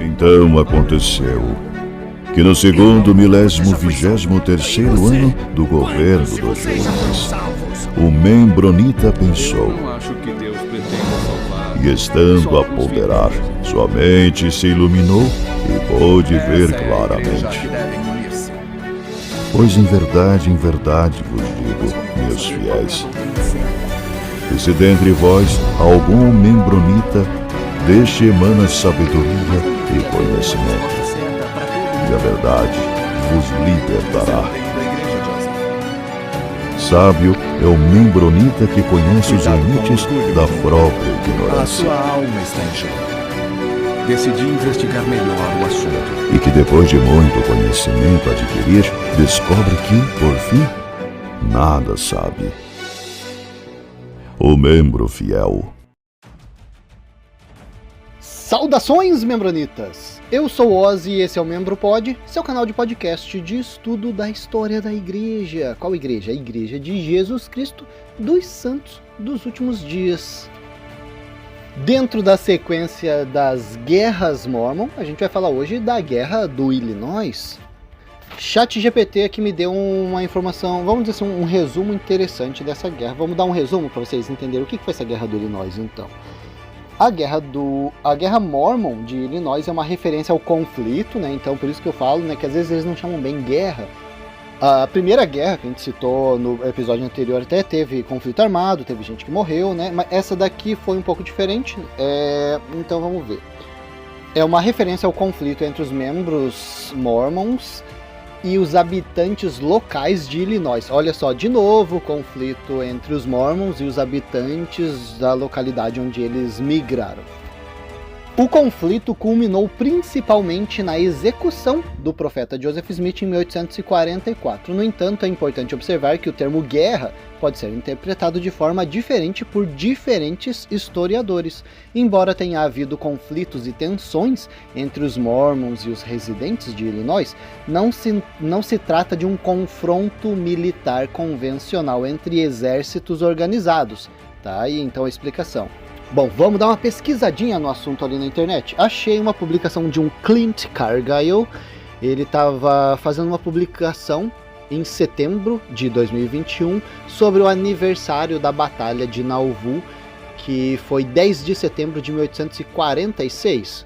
Então aconteceu que no segundo 1023º ano do governo do Jonas, o Membronita pensou, e estando a ponderar, sua mente se iluminou e pôde ver claramente. Pois em verdade vos digo, meus fiéis, que se dentre vós algum membronita, deste emana sabedoria e conhecimento, e a verdade vos libertará. Sábio é o membronita que conhece os limites da própria ignorância. A sua alma está em jogo. Decidi investigar melhor o assunto. E que depois de muito conhecimento adquirir, descobre que, por fim, nada sabe. O membro fiel. Saudações, membronitas! Eu sou Ozzy e esse é o Membro Pod, seu canal de podcast de estudo da história da igreja. Qual igreja? A igreja de Jesus Cristo dos Santos dos Últimos Dias. Dentro da sequência das Guerras Mormon, a gente vai falar hoje da Guerra do Illinois. ChatGPT aqui me deu uma informação, vamos dizer assim, um resumo interessante dessa guerra. Vamos dar um resumo para vocês entenderem o que foi essa Guerra do Illinois, então. A Guerra Mormon de Illinois é uma referência ao conflito, né? Então por isso que eu falo, né, que às vezes eles não chamam bem guerra. A primeira guerra que a gente citou no episódio anterior até teve conflito armado, teve gente que morreu, né? Mas essa daqui foi um pouco diferente, então vamos ver. É uma referência ao conflito entre os membros mormons e os habitantes locais de Illinois. Olha só, de novo, conflito entre os mormons e os habitantes da localidade onde eles migraram. O conflito culminou principalmente na execução do profeta Joseph Smith em 1844. No entanto, é importante observar que o termo guerra pode ser interpretado de forma diferente por diferentes historiadores. Embora tenha havido conflitos e tensões entre os mormons e os residentes de Illinois, não se trata de um confronto militar convencional entre exércitos organizados. Tá aí então a explicação. Bom, vamos dar uma pesquisadinha no assunto ali na internet. Achei uma publicação de um Clint Cargyle. Ele estava fazendo uma publicação em setembro de 2021 sobre o aniversário da Batalha de Nauvoo, que foi 10 de setembro de 1846.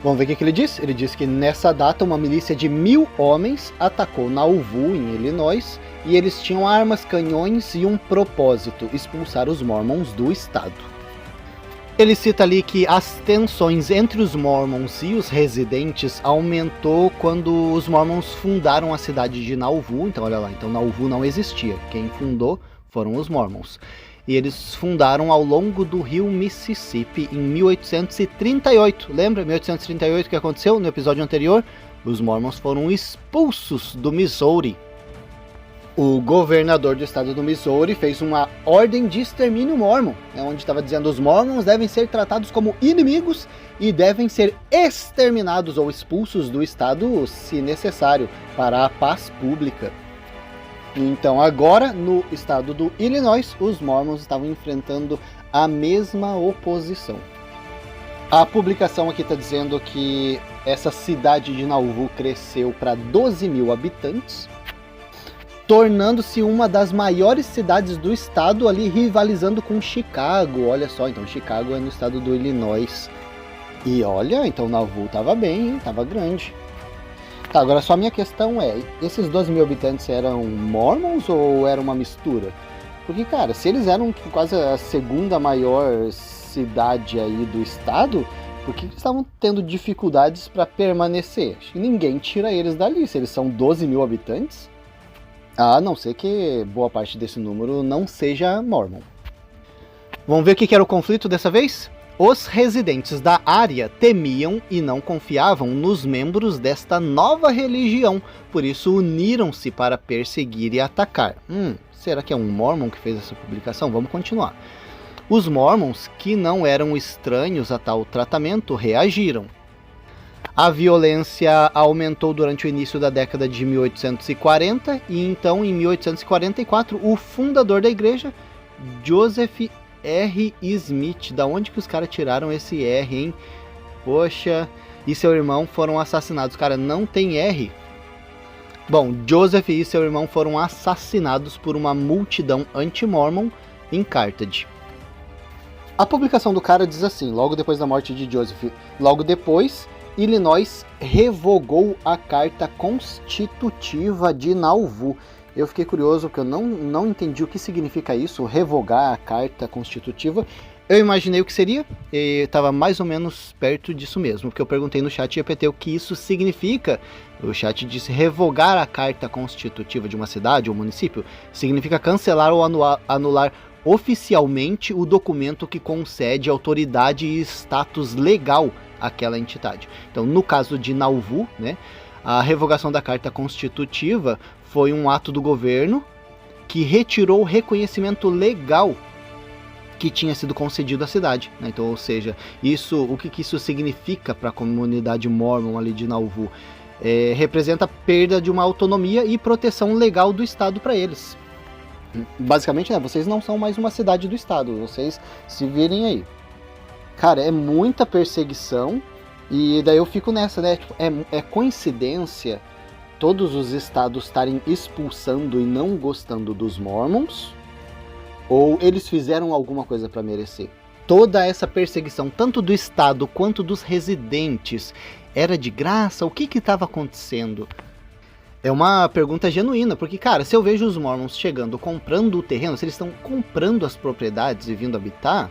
Vamos ver o que ele disse? Ele disse que nessa data uma milícia de 1000 homens atacou Nauvoo, em Illinois, e eles tinham armas, canhões e um propósito: expulsar os mormons do estado. Ele cita ali que as tensões entre os mormons e os residentes aumentou quando os mormons fundaram a cidade de Nauvoo. Então olha lá, então Nauvoo não existia, quem fundou foram os mormons. E eles fundaram ao longo do rio Mississippi em 1838. Lembra 1838 o que aconteceu no episódio anterior? Os mormons foram expulsos do Missouri. O governador do estado do Missouri fez uma ordem de extermínio mormon, onde estava dizendo: os mormons devem ser tratados como inimigos e devem ser exterminados ou expulsos do estado se necessário, para a paz pública. Então agora, no estado do Illinois, os mormons estavam enfrentando a mesma oposição. A publicação aqui está dizendo que essa cidade de Nauvoo cresceu para 12 mil habitantes, tornando-se uma das maiores cidades do estado, ali rivalizando com Chicago. Olha só, então Chicago é no estado do Illinois. E olha, então Nauvoo estava bem, hein? Tava grande. Tá, agora só a minha questão é, esses 12 mil habitantes eram mormons ou era uma mistura? Porque, cara, se eles eram quase a segunda maior cidade aí do estado, por que eles estavam tendo dificuldades para permanecer? Acho que ninguém tira eles dali, se eles são 12 mil habitantes. A não ser que boa parte desse número não seja mormon. Vamos ver o que era o conflito dessa vez? Os residentes da área temiam e não confiavam nos membros desta nova religião, por isso uniram-se para perseguir e atacar. Será que é um mormon que fez essa publicação? Vamos continuar. Os mormons, que não eram estranhos a tal tratamento, reagiram. A violência aumentou durante o início da década de 1840 e então, em 1844, o fundador da igreja, Joseph R. Smith. Da onde que os caras tiraram esse R, hein? Poxa, e seu irmão foram assassinados. Cara, não tem R. Bom, Joseph e seu irmão foram assassinados por uma multidão anti-mormon em Carthage. A publicação do cara diz assim, logo depois da morte de Joseph: logo depois, Illinois revogou a Carta Constitutiva de Nauvoo. Eu fiquei curioso porque eu não entendi o que significa isso, revogar a Carta Constitutiva. Eu imaginei o que seria e estava mais ou menos perto disso mesmo, porque eu perguntei no chat GPT o que isso significa. O chat disse: revogar a Carta Constitutiva de uma cidade ou município significa cancelar ou anular oficialmente o documento que concede autoridade e status legal àquela entidade. Então, no caso de Nauvoo, né, a revogação da Carta Constitutiva foi um ato do governo que retirou o reconhecimento legal que tinha sido concedido à cidade, né? Então, ou seja, o que isso significa para a comunidade mormon ali de Nauvoo? Representa a perda de uma autonomia e proteção legal do Estado para eles. Basicamente, né, vocês não são mais uma cidade do Estado, vocês se virem aí. Cara, é muita perseguição, e daí eu fico nessa, né? Tipo, é coincidência todos os estados estarem expulsando e não gostando dos Mormons? Ou eles fizeram alguma coisa para merecer? Toda essa perseguição, tanto do Estado quanto dos residentes, era de graça? O que estava acontecendo? É uma pergunta genuína, porque, cara, se eu vejo os Mormons chegando, comprando o terreno, se eles estão comprando as propriedades e vindo habitar,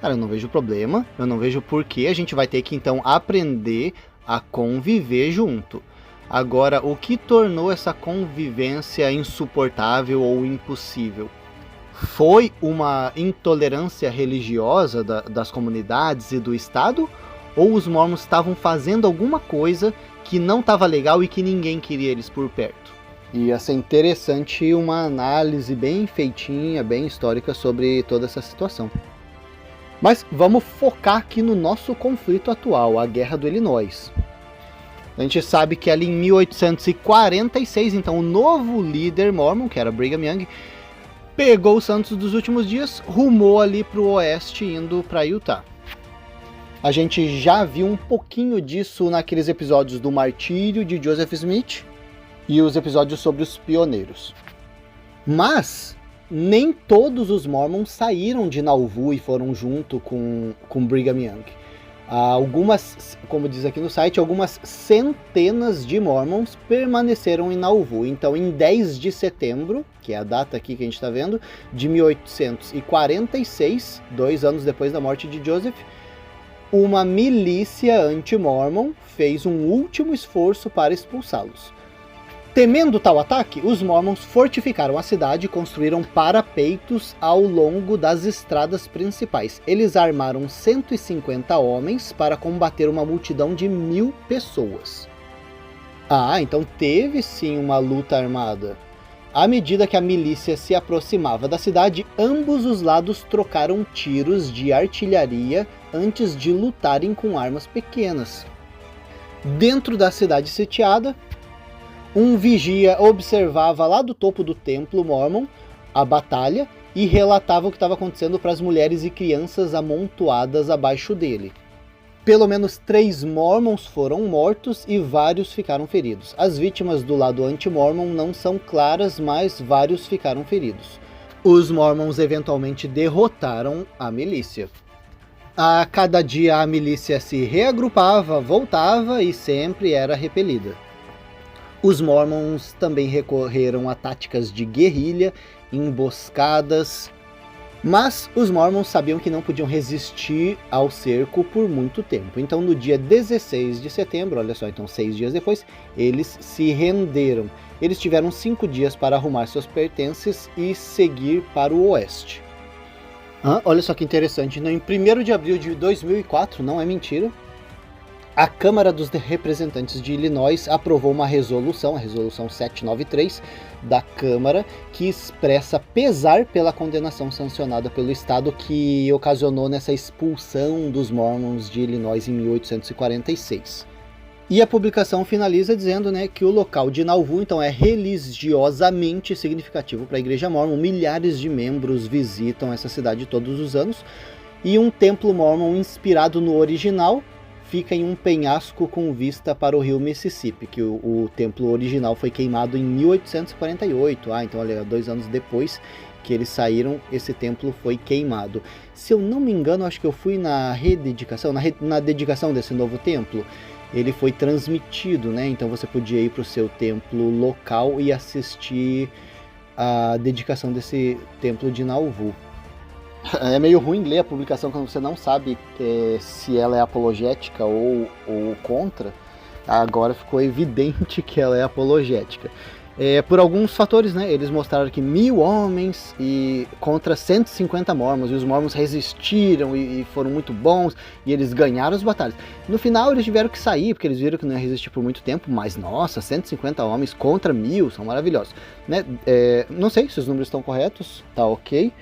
cara, eu não vejo problema, eu não vejo por que a gente vai ter que, então, aprender a conviver junto. Agora, o que tornou essa convivência insuportável ou impossível? Foi uma intolerância religiosa das comunidades e do Estado? Ou os Mormons estavam fazendo alguma coisa que não estava legal e que ninguém queria eles por perto? Ia ser interessante uma análise bem feitinha, bem histórica sobre toda essa situação. Mas vamos focar aqui no nosso conflito atual, a Guerra do Illinois. A gente sabe que ali em 1846, então, o novo líder mormon, que era Brigham Young, pegou os santos dos últimos dias, rumou ali para o oeste, indo para Utah. A gente já viu um pouquinho disso naqueles episódios do martírio de Joseph Smith e os episódios sobre os pioneiros. Mas nem todos os Mormons saíram de Nauvoo e foram junto com Brigham Young. Algumas, como diz aqui no site, algumas centenas de Mormons permaneceram em Nauvoo. Então, em 10 de setembro, que é a data aqui que a gente está vendo, de 1846, 2 anos depois da morte de Joseph, uma milícia anti-mormon fez um último esforço para expulsá-los. Temendo tal ataque, os Mormons fortificaram a cidade e construíram parapeitos ao longo das estradas principais. Eles armaram 150 homens para combater uma multidão de 1000 pessoas. Então teve sim uma luta armada. À medida que a milícia se aproximava da cidade, ambos os lados trocaram tiros de artilharia antes de lutarem com armas pequenas. Dentro da cidade sitiada, um vigia observava lá do topo do templo mormon a batalha e relatava o que estava acontecendo para as mulheres e crianças amontoadas abaixo dele. Pelo menos 3 mormons foram mortos e vários ficaram feridos. As vítimas do lado anti-mormon não são claras, mas vários ficaram feridos. Os mormons eventualmente derrotaram a milícia. A cada dia a milícia se reagrupava, voltava e sempre era repelida. Os Mormons também recorreram a táticas de guerrilha, emboscadas, mas os Mormons sabiam que não podiam resistir ao cerco por muito tempo. Então, no dia 16 de setembro, olha só, então 6 dias depois, eles se renderam. Eles tiveram 5 dias para arrumar seus pertences e seguir para o oeste. Olha só que interessante, em 1º de abril de 2004, não é mentira, a Câmara dos Representantes de Illinois aprovou uma resolução, a Resolução 793 da Câmara, que expressa pesar pela condenação sancionada pelo Estado que ocasionou nessa expulsão dos Mormons de Illinois em 1846. E a publicação finaliza dizendo, né, que o local de Nauvoo então é religiosamente significativo para a Igreja Mormon. Milhares de membros visitam essa cidade todos os anos, e um templo mormon inspirado no original fica em um penhasco com vista para o rio Mississippi, que o templo original foi queimado em 1848. Então olha, 2 anos depois que eles saíram, esse templo foi queimado. Se eu não me engano, acho que eu fui na rededicação, na dedicação desse novo templo, ele foi transmitido, né? Então você podia ir para o seu templo local e assistir a dedicação desse templo de Nauvoo. É meio ruim ler a publicação quando você não sabe se ela é apologética ou contra. Agora ficou evidente que ela é apologética. Por alguns fatores, né? Eles mostraram que 1.000 homens contra 150 mormons, e os mormons resistiram e foram muito bons, e eles ganharam as batalhas. No final eles tiveram que sair, porque eles viram que não ia resistir por muito tempo, mas nossa, 150 homens contra 1.000, são maravilhosos, né? Não sei se os números estão corretos, tá ok.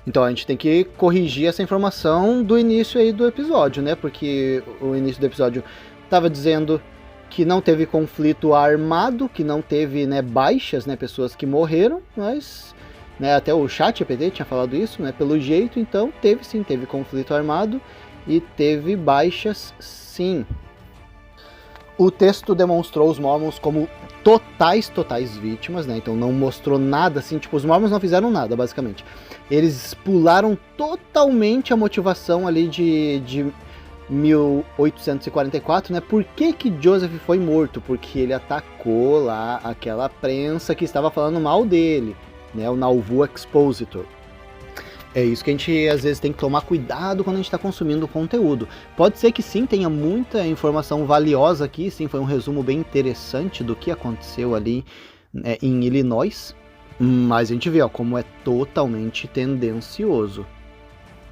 Então a gente tem que corrigir essa informação do início aí do episódio, né? Porque o início do episódio estava dizendo que não teve conflito armado, que não teve, né, baixas, né, pessoas que morreram, mas, né, até o ChatGPT tinha falado isso, né, pelo jeito. Então teve conflito armado e teve baixas sim. O texto demonstrou os mormons como totais vítimas, né? Então não mostrou nada assim, tipo, os mormons não fizeram nada, basicamente. Eles pularam totalmente a motivação ali de 1844, né? Por que Joseph foi morto? Porque ele atacou lá aquela prensa que estava falando mal dele, né? O Nauvoo Expositor. É isso que a gente às vezes tem que tomar cuidado quando a gente está consumindo conteúdo. Pode ser que sim, tenha muita informação valiosa aqui, sim, foi um resumo bem interessante do que aconteceu ali, né, em Illinois, mas a gente vê, ó, como é totalmente tendencioso.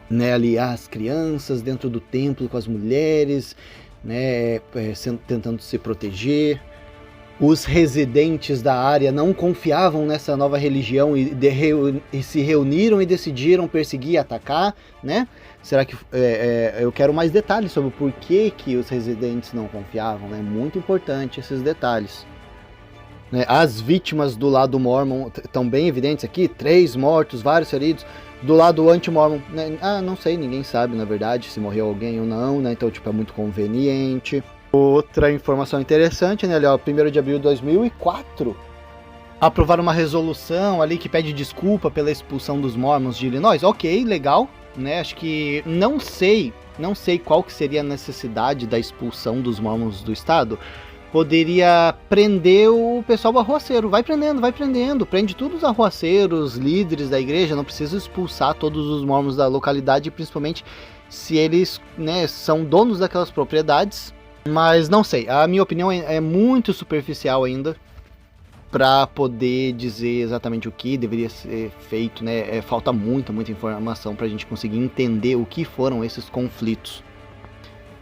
Né, ali as crianças dentro do templo com as mulheres, né, tentando se proteger. Os residentes da área não confiavam nessa nova religião e se reuniram e decidiram perseguir e atacar, né? Será que eu quero mais detalhes sobre o porquê que os residentes não confiavam, né? Muito importante esses detalhes. Né? As vítimas do lado mormon estão bem evidentes aqui, 3 mortos, vários feridos. Do lado anti-mormon, né? Não sei, ninguém sabe, na verdade, se morreu alguém ou não, né? Então, tipo, é muito conveniente. Outra informação interessante, né? Ali, ó, 1º de abril de 2004, aprovaram uma resolução ali que pede desculpa pela expulsão dos mormons de Illinois. Ok, legal, né? Acho que não sei qual que seria a necessidade da expulsão dos mormons do estado. Poderia prender o pessoal arruaceiro. Vai prendendo. Prende todos os arruaceiros, líderes da igreja. Não precisa expulsar todos os mormons da localidade, principalmente se eles, né, são donos daquelas propriedades. Mas não sei, a minha opinião é muito superficial ainda para poder dizer exatamente o que deveria ser feito, né? Falta muita informação para a gente conseguir entender o que foram esses conflitos.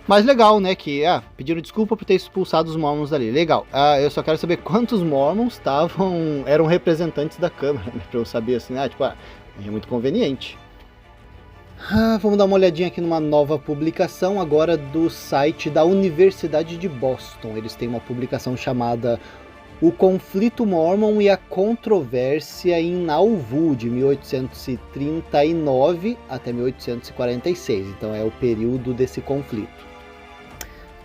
Mas legal, né, que pediram desculpa por ter expulsado os mormons dali. Legal. Eu só quero saber quantos mormons eram representantes da Câmara, né, para eu saber assim, é muito conveniente. Vamos dar uma olhadinha aqui numa nova publicação agora do site da Universidade de Boston. Eles têm uma publicação chamada O Conflito Mormon e a Controvérsia em Nauvoo, de 1839 até 1846. Então é o período desse conflito.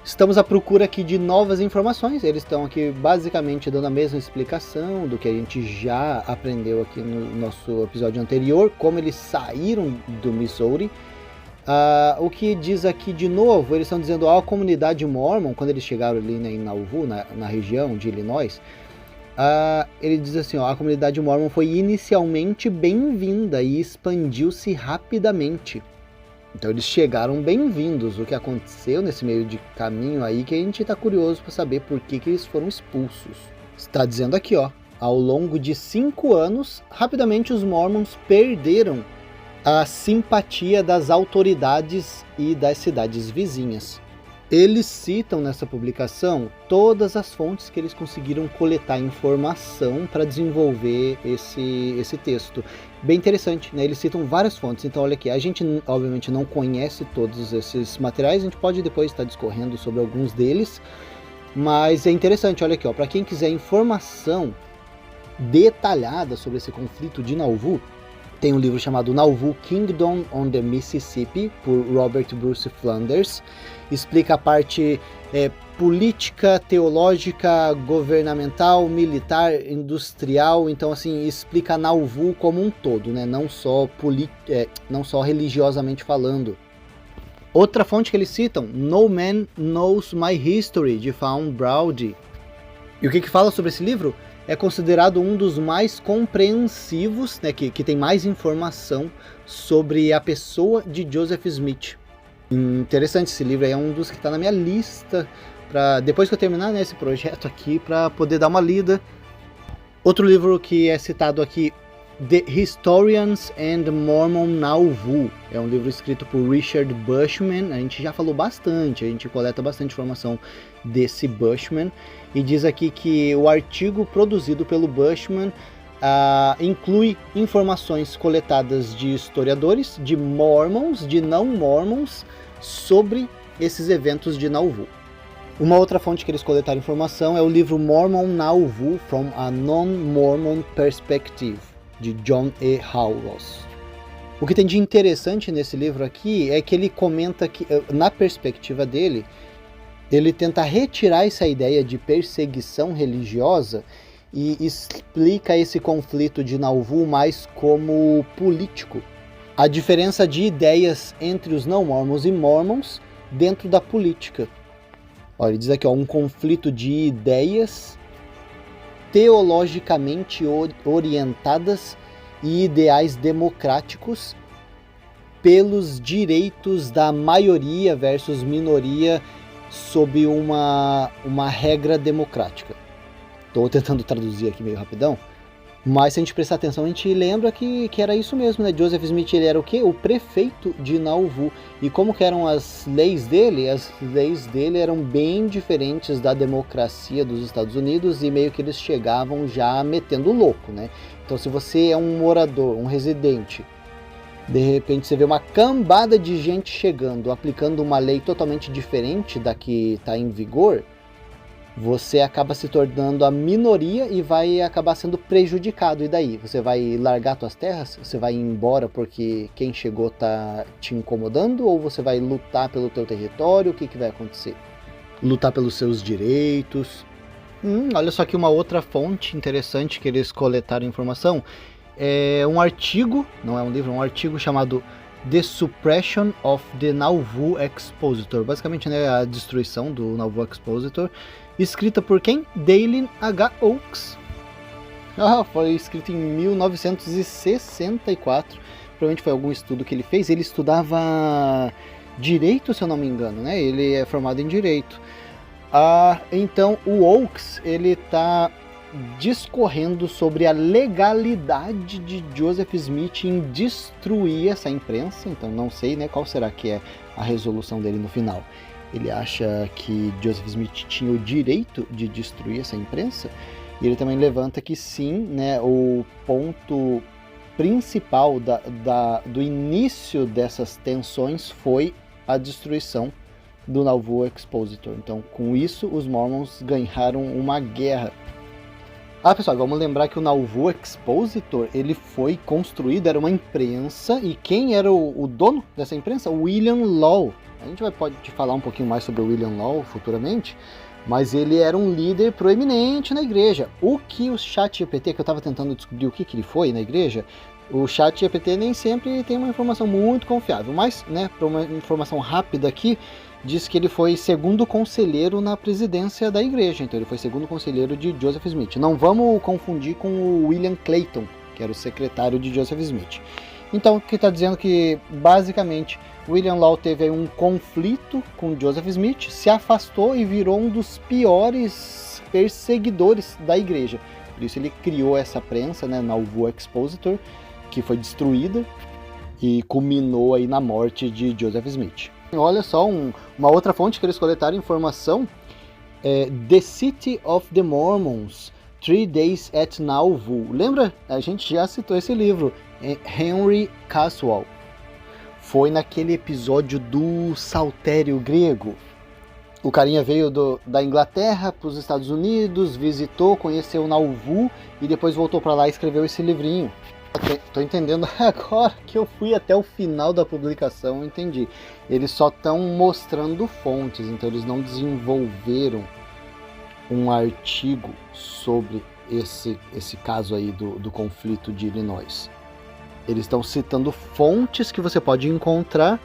Estamos à procura aqui de novas informações. Eles estão aqui basicamente dando a mesma explicação do que a gente já aprendeu aqui no nosso episódio anterior, como eles saíram do Missouri. O que diz aqui de novo, eles estão dizendo a comunidade mormon, quando eles chegaram ali, né, em Nauvoo, na região de Illinois, ele diz assim, a comunidade mormon foi inicialmente bem-vinda e expandiu-se rapidamente. Então eles chegaram bem-vindos. O que aconteceu nesse meio de caminho aí que a gente está curioso para saber por que eles foram expulsos. Está dizendo aqui, ao longo de 5 anos, rapidamente os mormons perderam a simpatia das autoridades e das cidades vizinhas. Eles citam nessa publicação todas as fontes que eles conseguiram coletar informação para desenvolver esse texto. Bem interessante, né? Eles citam várias fontes, então olha aqui, a gente obviamente não conhece todos esses materiais, a gente pode depois estar discorrendo sobre alguns deles, mas é interessante, olha aqui, para quem quiser informação detalhada sobre esse conflito de Nauvoo, Tem um livro chamado Nauvoo Kingdom on the Mississippi, por Robert Bruce Flanders. Explica a parte política, teológica, governamental, militar, industrial. Então, assim, explica Nauvoo como um todo, né? Não só religiosamente falando. Outra fonte que eles citam, No Man Knows My History, de Fawn Browdy. E o que fala sobre esse livro? É considerado um dos mais compreensivos, né, que tem mais informação sobre a pessoa de Joseph Smith. Interessante, esse livro aí é um dos que está na minha lista, depois que eu terminar, né, esse projeto aqui, para poder dar uma lida. Outro livro que é citado aqui, The Historians and Mormon Nauvoo. É um livro escrito por Richard Bushman. A gente já falou bastante, a gente coleta bastante informação desse Bushman. E diz aqui que o artigo produzido pelo Bushman inclui informações coletadas de historiadores, de mormons, de não mormons, sobre esses eventos de Nauvoo. Uma outra fonte que eles coletaram informação é o livro Mormon Nauvoo from a Non-Mormon Perspective, de John E. Howells. O que tem de interessante nesse livro aqui é que ele comenta que, na perspectiva dele, ele tenta retirar essa ideia de perseguição religiosa e explica esse conflito de Nauvoo mais como político. A diferença de ideias entre os não-mormons e mormons dentro da política. Olha, ele diz aqui, um conflito de ideias teologicamente orientadas e ideais democráticos pelos direitos da maioria versus minoria sob uma regra democrática. Estou tentando traduzir aqui meio rapidão, mas se a gente prestar atenção, a gente lembra que era isso mesmo, né? Joseph Smith, ele era o quê? O prefeito de Nauvoo. E como que eram as leis dele? As leis dele eram bem diferentes da democracia dos Estados Unidos e meio que eles chegavam já metendo louco, né? Então, se você é um morador, um residente, de repente você vê uma cambada de gente chegando, aplicando uma lei totalmente diferente da que está em vigor, você acaba se tornando a minoria e vai acabar sendo prejudicado. E daí? Você vai largar suas terras? Você vai ir embora porque quem chegou está te incomodando? Ou você vai lutar pelo teu território? O que vai acontecer? Lutar pelos seus direitos? Olha só aqui uma outra fonte interessante que eles coletaram informação. É um artigo, não é um livro, é um artigo chamado The Suppression of the Nauvoo Expositor. Basicamente, né, a destruição do Nauvoo Expositor. Escrita por quem? Dalen H. Oaks. Foi escrito em 1964. Provavelmente foi algum estudo que ele fez. Ele estudava direito, se eu não me engano, né? Ele é formado em direito. Então, o Oaks, ele está discorrendo sobre a legalidade de Joseph Smith em destruir essa imprensa. Então, não sei, né, qual será que é a resolução dele no final. Ele acha que Joseph Smith tinha o direito de destruir essa imprensa, e ele também levanta que sim, né, o ponto principal do início dessas tensões foi a destruição do Nauvoo Expositor. Então, com isso, os Mormons ganharam uma guerra. Pessoal, vamos lembrar que o Nauvoo Expositor, ele foi construído, era uma imprensa, e quem era o dono dessa imprensa? William Law. A gente pode falar um pouquinho mais sobre o William Law futuramente, mas ele era um líder proeminente na igreja. O que o ChatGPT, que eu estava tentando descobrir o que ele foi na igreja, o ChatGPT nem sempre tem uma informação muito confiável, mas, né, para uma informação rápida aqui, diz que ele foi segundo conselheiro na presidência da igreja. Então ele foi segundo conselheiro de Joseph Smith. Não vamos confundir com o William Clayton, que era o secretário de Joseph Smith. Então, que está dizendo que, basicamente, William Law teve aí um conflito com Joseph Smith, se afastou e virou um dos piores perseguidores da igreja. Por isso ele criou essa prensa, né, Nauvoo Expositor, que foi destruída e culminou aí na morte de Joseph Smith. Olha só, uma outra fonte que eles coletaram informação é The City of the Mormons, 3 Days at Nauvoo. Lembra? A gente já citou esse livro, Henry Caswell. Foi naquele episódio do Saltério Grego. O carinha veio da Inglaterra para os Estados Unidos, visitou, conheceu Nauvoo e depois voltou para lá e escreveu esse livrinho. Tô entendendo agora que eu fui até o final da publicação, eu entendi. Eles só estão mostrando fontes, então eles não desenvolveram um artigo sobre esse caso aí do conflito de Illinois. Eles estão citando fontes que você pode encontrar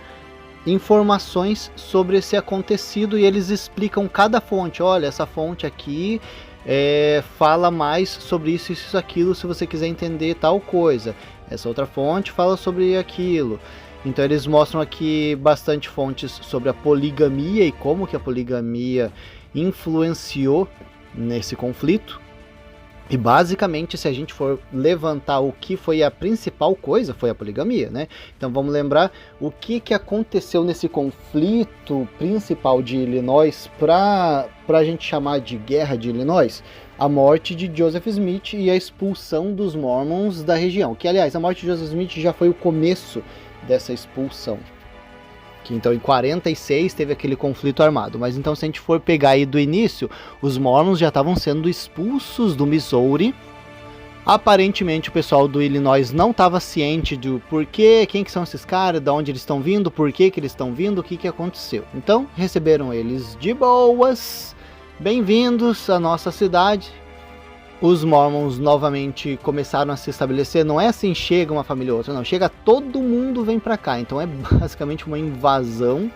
informações sobre esse acontecido e eles explicam cada fonte. Olha, essa fonte aqui fala mais sobre isso, isso, aquilo, se você quiser entender tal coisa. Essa outra fonte fala sobre aquilo. Então eles mostram aqui bastante fontes sobre a poligamia e como que a poligamia influenciou nesse conflito. E basicamente, se a gente for levantar o que foi a principal coisa, foi a poligamia, né? Então vamos lembrar o que aconteceu nesse conflito principal de Illinois para a gente chamar de Guerra de Illinois. A morte de Joseph Smith e a expulsão dos Mormons da região. Que, aliás, a morte de Joseph Smith já foi o começo dessa expulsão. Que então em 46 teve aquele conflito armado, mas então se a gente for pegar aí do início, os Mormons já estavam sendo expulsos do Missouri. Aparentemente o pessoal do Illinois não estava ciente do porquê, quem que são esses caras, de onde eles estão vindo, por que eles estão vindo, o que aconteceu. Então receberam eles de boas, bem-vindos à nossa cidade. Os Mormons novamente começaram a se estabelecer. Não é assim, chega uma família ou outra, não. Chega todo mundo vem pra cá. Então é basicamente uma invasão.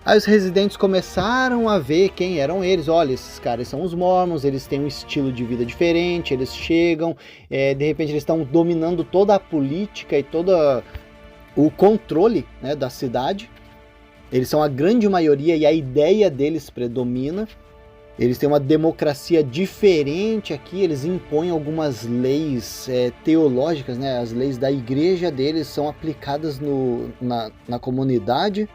Aí os residentes começaram a ver quem eram eles. Olha, esses caras são os Mormons, eles têm um estilo de vida diferente, eles chegam, de repente eles estão dominando toda a política e todo o controle, né, da cidade. Eles são a grande maioria e a ideia deles predomina. Eles têm uma democracia diferente aqui, eles impõem algumas leis teológicas, né? As leis da igreja deles são aplicadas na comunidade.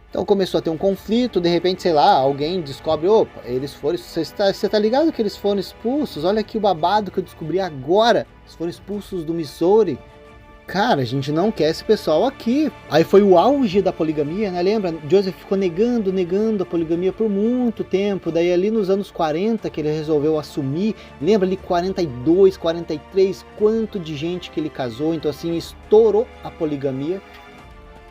Então começou a ter um conflito, de repente, sei lá, alguém descobre, opa, eles foram, você tá ligado que eles foram expulsos? Olha aqui o babado que eu descobri agora, eles foram expulsos do Missouri. Cara, a gente não quer esse pessoal aqui. Aí foi o auge da poligamia, né? Lembra? Joseph ficou negando a poligamia por muito tempo. Daí ali nos anos 40 que ele resolveu assumir. Lembra ali 42, 43, quanto de gente que ele casou. Então assim, estourou a poligamia.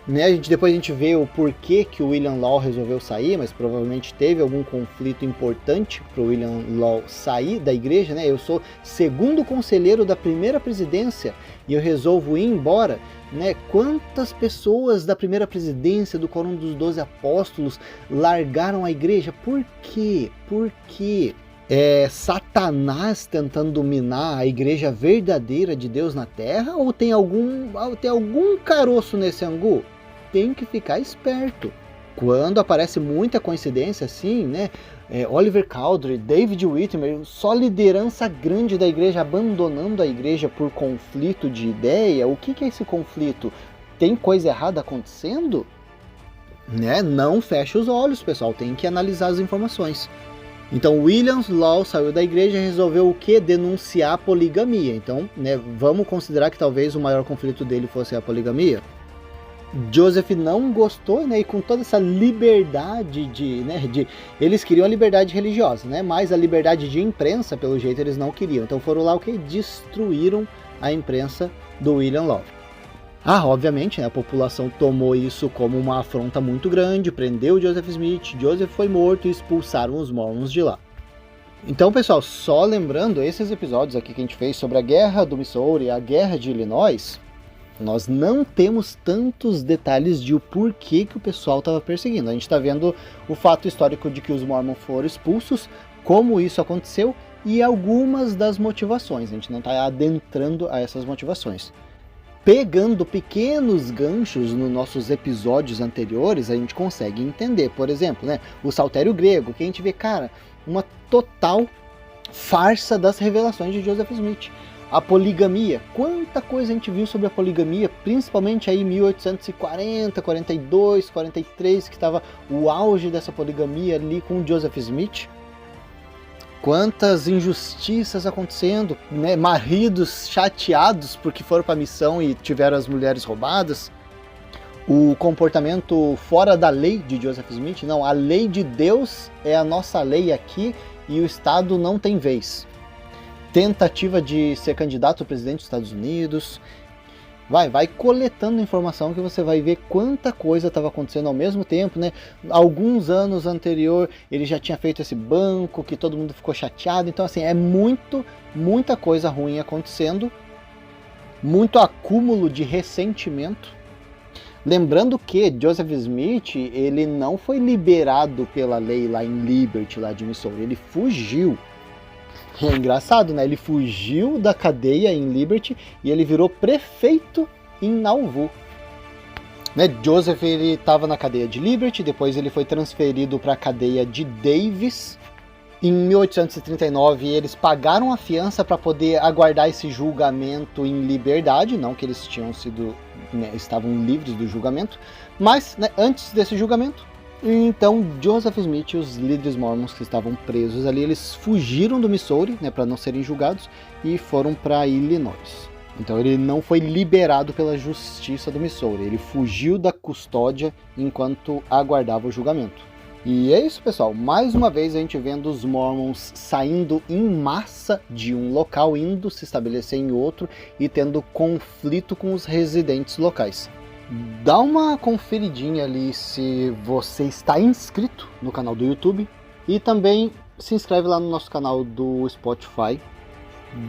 Né? Depois a gente vê o porquê que o William Law resolveu sair, mas provavelmente teve algum conflito importante para o William Law sair da igreja, né? Eu sou segundo conselheiro da primeira presidência e eu resolvo ir embora, né? Quantas pessoas da primeira presidência do Quórum dos 12 Apóstolos largaram a igreja? Por quê? Por quê? Satanás tentando dominar a igreja verdadeira de Deus na terra? Ou tem algum caroço nesse angu? Tem que ficar esperto. Quando aparece muita coincidência assim, né? Oliver Cowdery, David Whitmer, só liderança grande da igreja abandonando a igreja por conflito de ideia. O que é esse conflito? Tem coisa errada acontecendo? Né? Não feche os olhos, pessoal. Tem que analisar as informações. Então William Law saiu da igreja e resolveu o quê? Denunciar a poligamia. Então, né, vamos considerar que talvez o maior conflito dele fosse a poligamia. Joseph não gostou, né, e com toda essa liberdade eles queriam a liberdade religiosa, né, mas a liberdade de imprensa, pelo jeito, eles não queriam. Então foram lá destruíram a imprensa do William Law. Obviamente, né, a população tomou isso como uma afronta muito grande, prendeu Joseph Smith, Joseph foi morto e expulsaram os Mormons de lá. Então, pessoal, só lembrando, esses episódios aqui que a gente fez sobre a Guerra do Missouri e a Guerra de Illinois, nós não temos tantos detalhes de o porquê que o pessoal estava perseguindo. A gente está vendo o fato histórico de que os Mormons foram expulsos, como isso aconteceu e algumas das motivações. A gente não está adentrando a essas motivações. Pegando pequenos ganchos nos nossos episódios anteriores, a gente consegue entender. Por exemplo, né, o saltério grego, que a gente vê, cara, uma total farsa das revelações de Joseph Smith. A poligamia, quanta coisa a gente viu sobre a poligamia, principalmente aí em 1840, 42, 43, que estava o auge dessa poligamia ali com Joseph Smith. Quantas injustiças acontecendo, né? Maridos chateados porque foram para a missão e tiveram as mulheres roubadas. O comportamento fora da lei de Joseph Smith, não, a lei de Deus é a nossa lei aqui e o Estado não tem vez. tentativa de ser candidato a presidente dos Estados Unidos. Vai coletando informação que você vai ver quanta coisa estava acontecendo ao mesmo tempo, né? Alguns anos anterior ele já tinha feito esse banco, que todo mundo ficou chateado. Então assim, é muita coisa ruim acontecendo, muito acúmulo de ressentimento. Lembrando que Joseph Smith, ele não foi liberado pela lei lá em Liberty, lá de Missouri, ele fugiu. É engraçado, né? Ele fugiu da cadeia em Liberty e ele virou prefeito em Nauvoo. Né? Joseph, ele estava na cadeia de Liberty, depois ele foi transferido para a cadeia de Davis. Em 1839, eles pagaram a fiança para poder aguardar esse julgamento em liberdade, não que eles tinham sido, né, estavam livres do julgamento, mas né, antes desse julgamento, então Joseph Smith e os líderes mormons que estavam presos ali, eles fugiram do Missouri, né, para não serem julgados, e foram para Illinois. Então ele não foi liberado pela justiça do Missouri, ele fugiu da custódia enquanto aguardava o julgamento. E é isso, pessoal, mais uma vez a gente vendo os mormons saindo em massa de um local, indo se estabelecer em outro e tendo conflito com os residentes locais. Dá uma conferidinha ali se você está inscrito no canal do YouTube e também se inscreve lá no nosso canal do Spotify.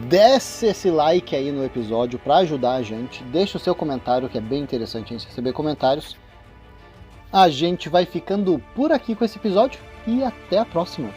Desce esse like aí no episódio para ajudar a gente, deixa o seu comentário que é bem interessante a gente receber comentários. A gente vai ficando por aqui com esse episódio e até a próxima.